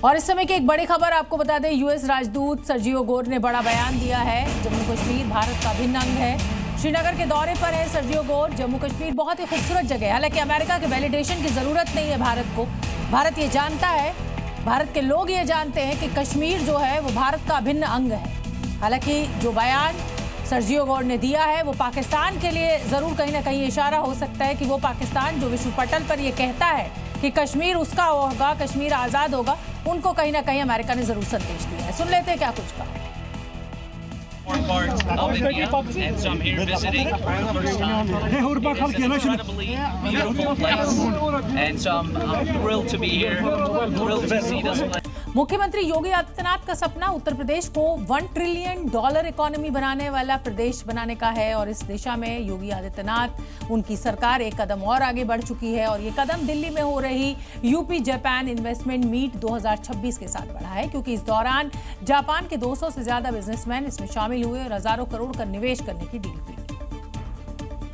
और इस समय की एक बड़ी खबर आपको बता दें, यूएस राजदूत सर्जियो गोर ने बड़ा बयान दिया है। जम्मू कश्मीर भारत का अभिन्न अंग है। श्रीनगर के दौरे पर है सर्जियो गोर। जम्मू कश्मीर बहुत ही खूबसूरत जगह है, हालांकि अमेरिका के वैलिडेशन की जरूरत नहीं है भारत को। भारत ये जानता है, भारत के लोग ये जानते हैं कि कश्मीर जो है वो भारत का अभिन्न अंग है। हालांकि जो बयान सर्जियो गोर ने दिया है वो पाकिस्तान के लिए जरूर कहीं ना कहीं इशारा हो सकता है कि वो पाकिस्तान जो विश्व पटल पर ये कहता है कि कश्मीर उसका होगा, कश्मीर आजाद होगा, उनको कहीं ना कहीं अमेरिका ने जरूर संदेश दिया है। सुन लेते हैं क्या कुछ कहा। And so I'm here visiting for the first time. It's an incredibly beautiful place, and so I'm thrilled to be here, thrilled to see this place. मुख्यमंत्री योगी आदित्यनाथ का सपना उत्तर प्रदेश को $1 ट्रिलियन इकोनॉमी बनाने वाला प्रदेश बनाने का है और इस दिशा में योगी आदित्यनाथ उनकी सरकार एक कदम और आगे बढ़ चुकी है और ये कदम दिल्ली में हो रही यूपी जापान इन्वेस्टमेंट मीट 2026 के साथ बढ़ा है, क्योंकि इस दौरान जापान के 200 से ज्यादा बिजनेसमैन इसमें शामिल हुए और हजारों करोड़ का निवेश करने की डील हुई।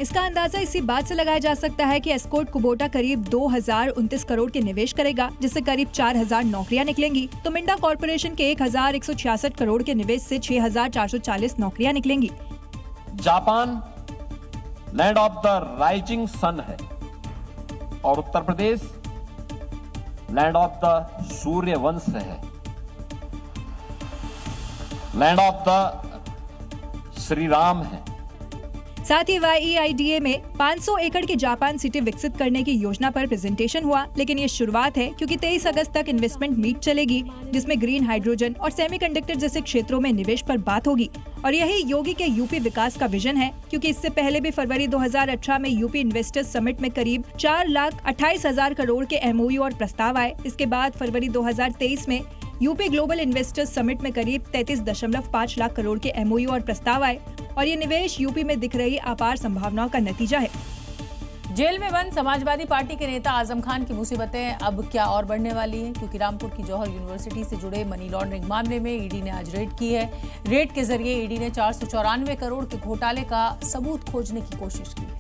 इसका अंदाजा इसी बात से लगाया जा सकता है कि एस्कॉर्ट कुबोटा करीब 2029 करोड़ के निवेश करेगा, जिससे करीब 4000 नौकरियां निकलेंगी। तो मिंडा कॉर्पोरेशन के 1166 करोड़ के निवेश से 6440 नौकरियां निकलेंगी। Japan land of the rising sun है और Uttar Pradesh land of the Surya vansh है, land of the Shri Ram है। साथ ही YEIDA में 500 एकड़ की जापान सिटी विकसित करने की योजना पर प्रेजेंटेशन हुआ, लेकिन ये शुरुआत है क्योंकि 23 अगस्त तक इन्वेस्टमेंट मीट चलेगी, जिसमें ग्रीन हाइड्रोजन और सेमीकंडक्टर जैसे क्षेत्रों में निवेश पर बात होगी। और यही योगी के यूपी विकास का विजन है, क्योंकि इससे पहले भी फरवरी 2018 में यूपी इन्वेस्टर्स समिट में करीब 4,28,000 करोड़ के MOU और प्रस्ताव आए। इसके बाद फरवरी 2023 में यूपी ग्लोबल इन्वेस्टर्स समिट में करीब 33.5 लाख करोड़ के MOU और प्रस्ताव आए और ये निवेश यूपी में दिख रही अपार संभावनाओं का नतीजा है। जेल में बंद समाजवादी पार्टी के नेता आजम खान की मुसीबतें अब क्या और बढ़ने वाली हैं, क्योंकि रामपुर की जौहर यूनिवर्सिटी से जुड़े मनी लॉन्ड्रिंग मामले में ईडी ने आज रेड की है। रेड के जरिए ईडी ने 494 करोड़ के घोटाले का सबूत खोजने की कोशिश की है।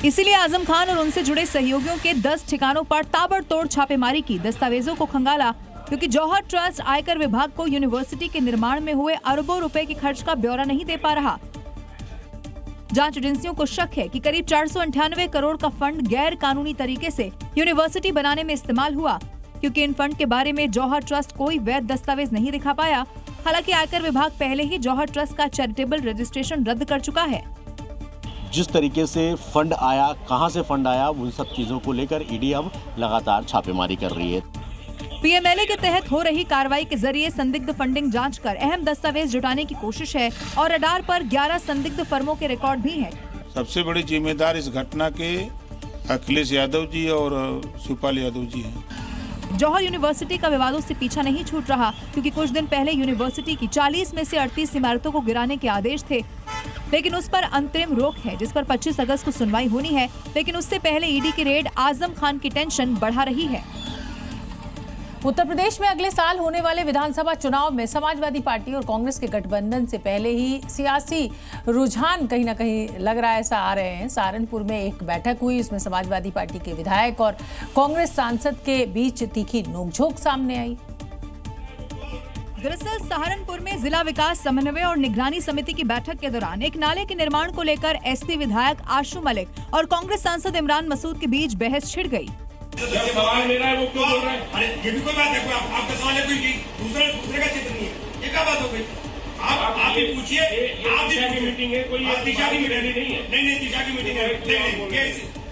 इसीलिए आजम खान और उनसे जुड़े सहयोगियों के 10 ठिकानों पर ताबड़तोड़ छापेमारी की, दस्तावेजों को खंगाला, क्योंकि जौहर ट्रस्ट आयकर विभाग को यूनिवर्सिटी के निर्माण में हुए अरबों रुपए के खर्च का ब्यौरा नहीं दे पा रहा। जांच एजेंसियों को शक है कि करीब 498 करोड़ का फंड गैर कानूनी तरीके से यूनिवर्सिटी बनाने में इस्तेमाल हुआ, क्योंकि इन फंड के बारे में जौहर ट्रस्ट कोई वैध दस्तावेज नहीं दिखा पाया। हालांकि आयकर विभाग पहले ही जौहर ट्रस्ट का चैरिटेबल रजिस्ट्रेशन रद्द कर चुका है। जिस तरीके से फंड आया, कहां से फंड आया, उन सब चीजों को लेकर ईडी अब लगातार छापेमारी कर रही है। PMLA के तहत हो रही कार्रवाई के जरिए संदिग्ध फंडिंग जांच कर अहम दस्तावेज जुटाने की कोशिश है और रडार पर 11 संदिग्ध फर्मों के रिकॉर्ड भी हैं। सबसे बड़े जिम्मेदार इस घटना के अखिलेश यादव जी और शिवपाल यादव जी हैं। जौहर यूनिवर्सिटी का विवादों से पीछा नहीं छूट रहा, क्योंकि कुछ दिन पहले यूनिवर्सिटी की 40 में से 38 इमारतों को गिराने के आदेश थे, लेकिन उस पर अंतरिम रोक है, जिस पर 25 अगस्त को सुनवाई होनी है। लेकिन उससे पहले ईडी की रेड आजम खान की टेंशन बढ़ा रही है। उत्तर प्रदेश में अगले साल होने वाले विधानसभा चुनाव में समाजवादी पार्टी और कांग्रेस के गठबंधन से पहले ही सियासी रुझान कहीं ना कहीं लग रहा है, ऐसा आ रहे हैं। सहारनपुर में एक बैठक हुई, इसमें समाजवादी पार्टी के विधायक और कांग्रेस सांसद के बीच तीखी नोकझोंक सामने आई। दरअसल सहारनपुर में जिला विकास समन्वय और निगरानी समिति की बैठक के दौरान एक नाले के निर्माण को लेकर SP विधायक आशु मलिक और कांग्रेस सांसद इमरान मसूद के बीच बहस छिड़ गई। सवाल मेरा है, वो क्यों बोल रहे हैं? अरे ये भी कोई बात है, आपका सवाल है, कोई दूसरे का चित्र नहीं है, ये क्या बात हो गई? आप भी पूछिए, आप दिशा की मीटिंग है, कोई दिशा की मीटिंग नहीं है। नहीं दिशा की मीटिंग है,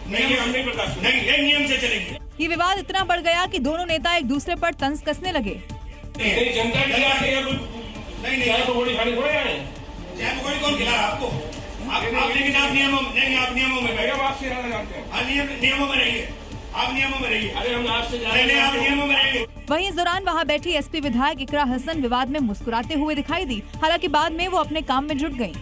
नहीं हम नहीं बर्दाश्त, नहीं ये नियम से चलेंगे। ये विवाद इतना बढ़ गया कि दोनों नेता एक दूसरे पर तंज कसने लगे। जनता नहीं पकौड़ी खाने थोड़े आए, चाय पकौड़ी कौन खिला रहा आपको? लेकिन आप नियमों नहीं, आप नियमों में आपसे जानते हैं, नियमों में रहिए, आप नियमों में रहिए। अरे हम आपसे आप नियमों में रहिए। वहीं इस दौरान वहां बैठी SP विधायक इकरा हसन विवाद में मुस्कुराते हुए दिखाई दी। हालांकि बाद में वो अपने काम में जुट गयी।